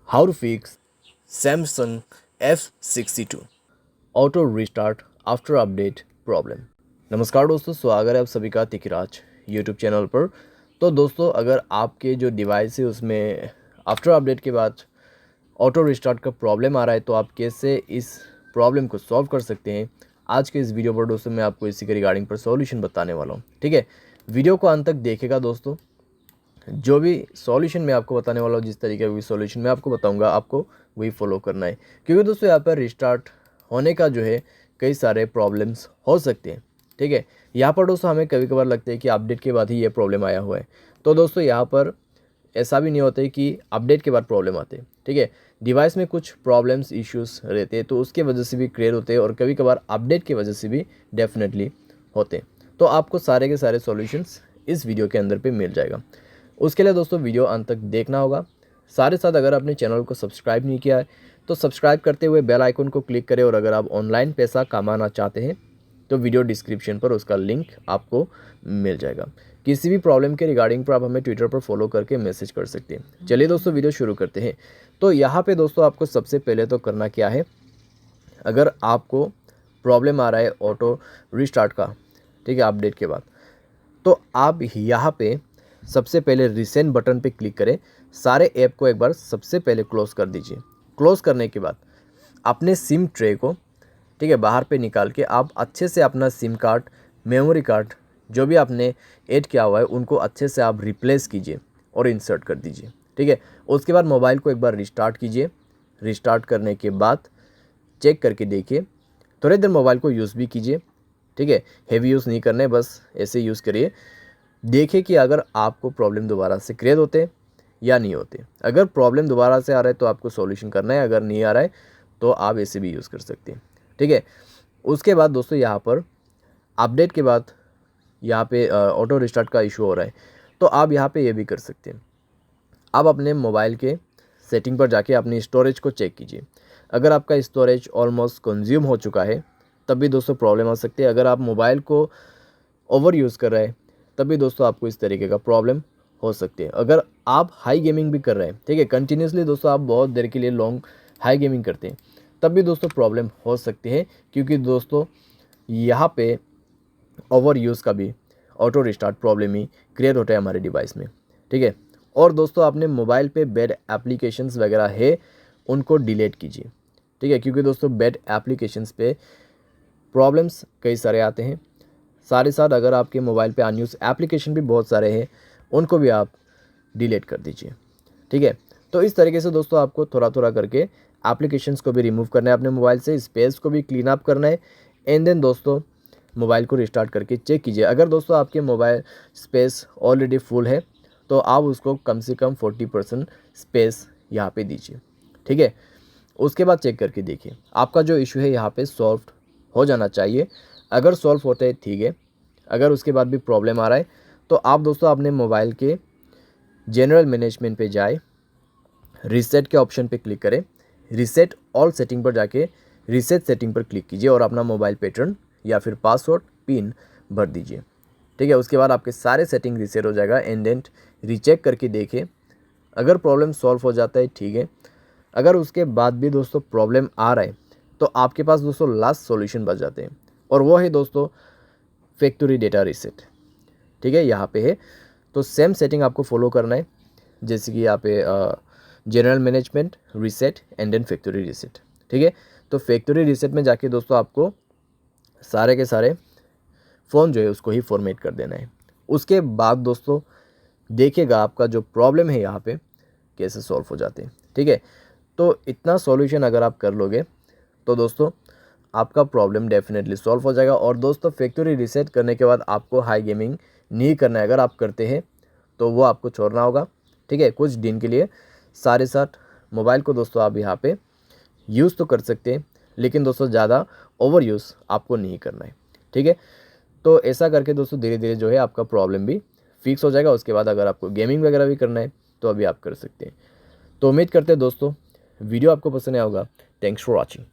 How to fix Samsung F62 auto restart after update problem. नमस्कार दोस्तों, स्वागत है आप सभी का तिकराज यूट्यूब चैनल पर। तो दोस्तों, अगर आपके जो डिवाइस है उसमें आफ्टर अपडेट के बाद ऑटो रिस्टार्ट का प्रॉब्लम आ रहा है तो आप कैसे इस प्रॉब्लम को सॉल्व कर सकते हैं, आज के इस वीडियो पर दोस्तों मैं आपको इसी के रिगार्डिंग पर सॉल्यूशन बताने वाला हूँ। ठीक है, वीडियो को अंत तक देखेगा दोस्तों। जो भी सॉल्यूशन मैं आपको बताने वाला हूँ, जिस तरीके का भी सॉल्यूशन मैं आपको बताऊंगा, आपको वही फॉलो करना है, क्योंकि दोस्तों यहाँ पर रिस्टार्ट होने का जो है कई सारे प्रॉब्लम्स हो सकते हैं। ठीक है, यहाँ पर दोस्तों हमें कभी कभार लगता है कि अपडेट के बाद ही ये प्रॉब्लम आया हुआ है, तो दोस्तों यहाँ पर ऐसा भी नहीं होता है कि अपडेट के बाद प्रॉब्लम आते हैं। ठीक है, डिवाइस में कुछ प्रॉब्लम्स इश्यूज़ रहते हैं तो उसके वजह से भी क्लियर होते हैं, और कभी कभार अपडेट की वजह से भी डेफिनेटली होते हैं। तो आपको सारे के सारे सॉल्यूशंस इस वीडियो के अंदर पे मिल जाएगा। उसके लिए दोस्तों वीडियो अंत तक देखना होगा। साथ ही साथ अगर आपने चैनल को सब्सक्राइब नहीं किया है तो सब्सक्राइब करते हुए बेल आइकन को क्लिक करें, और अगर आप ऑनलाइन पैसा कमाना चाहते हैं तो वीडियो डिस्क्रिप्शन पर उसका लिंक आपको मिल जाएगा। किसी भी प्रॉब्लम के रिगार्डिंग पर आप हमें ट्विटर पर फॉलो करके मैसेज कर सकते हैं। चलिए दोस्तों, वीडियो शुरू करते हैं। तो यहाँ पे दोस्तों आपको सबसे पहले तो करना क्या है, अगर आपको प्रॉब्लम आ रहा है ऑटो रिस्टार्ट का, ठीक है, अपडेट के बाद, तो आप यहाँ पे सबसे पहले रिसेंट बटन पे क्लिक करें। सारे ऐप को एक बार सबसे पहले क्लोज़ कर दीजिए। क्लोज़ करने के बाद अपने सिम ट्रे को, ठीक है, बाहर पे निकाल के आप अच्छे से अपना सिम कार्ड, मेमोरी कार्ड जो भी आपने ऐड किया हुआ है उनको अच्छे से आप रिप्लेस कीजिए और इंसर्ट कर दीजिए। ठीक है, उसके बाद मोबाइल को एक बार रिस्टार्ट कीजिए। रिस्टार्ट करने के बाद चेक करके देखिए, थोड़ी देर मोबाइल को यूज़ भी कीजिए। ठीक है, हेवी यूज़ नहीं करना है, बस ऐसे यूज़ करिए। देखिए कि अगर आपको प्रॉब्लम दोबारा से क्रिएट होते या नहीं होते। अगर प्रॉब्लम दोबारा से आ रहा है तो आपको सॉल्यूशन करना है, अगर नहीं आ रहा है तो आप ऐसे भी यूज़ कर सकते हैं। ठीक है, उसके बाद दोस्तों यहाँ पर अपडेट के बाद यहाँ पे ऑटो रिस्टार्ट का इशू हो रहा है, तो आप यहाँ पे ये भी कर सकते हैं। आप अपने मोबाइल के सेटिंग पर जाके अपनी स्टोरेज को चेक कीजिए। अगर आपका स्टोरेज ऑलमोस्ट कंज्यूम हो चुका है तब भी दोस्तों प्रॉब्लम आ सकती है। अगर आप मोबाइल को ओवर यूज़ कर रहे हैं तब भी दोस्तों आपको इस तरीके का प्रॉब्लम हो सकती है। अगर आप हाई गेमिंग भी कर रहे हैं, ठीक है, कंटिन्यूसली दोस्तों आप बहुत देर के लिए लॉन्ग हाई गेमिंग करते हैं, तब भी दोस्तों प्रॉब्लम हो सकती है, क्योंकि दोस्तों यहाँ पे ओवर यूज़ का भी ऑटो रिस्टार्ट प्रॉब्लम ही क्रिएट होता है हमारे डिवाइस में। ठीक है, और दोस्तों अपने मोबाइल पे बैड एप्लीकेशंस वगैरह है उनको डिलीट कीजिए। ठीक है, क्योंकि दोस्तों बैड एप्लीकेशंस पे प्रॉब्लम्स कई सारे आते हैं। साथ ही साथ अगर आपके मोबाइल पे अनयूज एप्लीकेशन भी बहुत सारे हैं उनको भी आप डिलीट कर दीजिए। ठीक है, तो इस तरीके से दोस्तों आपको थोड़ा थोड़ा करके एप्लीकेशंस को भी रिमूव करना है अपने मोबाइल से, स्पेस को भी क्लीन अप करना है। एंड देन दोस्तों मोबाइल को रिस्टार्ट करके चेक कीजिए। अगर दोस्तों आपके मोबाइल स्पेस ऑलरेडी फुल है तो आप उसको कम से कम 40% स्पेस यहाँ पे दीजिए। ठीक है, उसके बाद चेक करके देखिए आपका जो इशू है यहाँ पे सॉल्व हो जाना चाहिए। अगर सॉल्व होते हैं ठीक है, अगर उसके बाद भी प्रॉब्लम आ रहा है तो आप दोस्तों अपने मोबाइल के जनरल मैनेजमेंट पे जाए, रीसेट के ऑप्शन पे क्लिक करें, रीसेट ऑल सेटिंग पर जाके रीसेट सेटिंग पर क्लिक कीजिए और अपना मोबाइल पैटर्न या फिर पासवर्ड पिन भर दीजिए। ठीक है, उसके बाद आपके सारे सेटिंग रीसेट हो जाएगा। एंड देन रीचेक करके देखें, अगर प्रॉब्लम सॉल्व हो जाता है ठीक है, अगर उसके बाद भी दोस्तों प्रॉब्लम आ रहा है तो आपके पास दोस्तों लास्ट सॉल्यूशन बच जाते हैं, और वो है दोस्तों फैक्ट्री डेटा रीसेट। ठीक है, यहाँ पे है तो सेम सेटिंग आपको फॉलो करना है, जैसे कि यहाँ पे general management, reset and then factory reset. ठीक है, तो फैक्ट्री रीसेट में जाके दोस्तों आपको सारे के सारे फ़ोन जो है उसको ही फॉर्मेट कर देना है। उसके बाद दोस्तों देखिएगा आपका जो प्रॉब्लम है यहाँ पे कैसे सॉल्व हो जाते हैं। ठीक है, तो इतना सॉल्यूशन अगर आप कर लोगे तो दोस्तों आपका प्रॉब्लम डेफिनेटली सॉल्व हो जाएगा। और दोस्तों फैक्ट्री रीसेट करने के बाद आपको हाई गेमिंग नहीं करना है। अगर आप करते हैं तो वो आपको छोड़ना होगा। ठीक है, कुछ दिन के लिए सारे साथ मोबाइल को दोस्तों आप यहाँ पे यूज़ तो कर सकते हैं, लेकिन दोस्तों ज़्यादा ओवर यूज़ आपको नहीं करना है। ठीक है, तो ऐसा करके दोस्तों धीरे धीरे जो है आपका प्रॉब्लम भी फिक्स हो जाएगा। उसके बाद अगर आपको गेमिंग वगैरह भी करना है तो अभी आप कर सकते हैं। तो उम्मीद करते हैं दोस्तों वीडियो आपको पसंद आया होगा। Thanks for watching.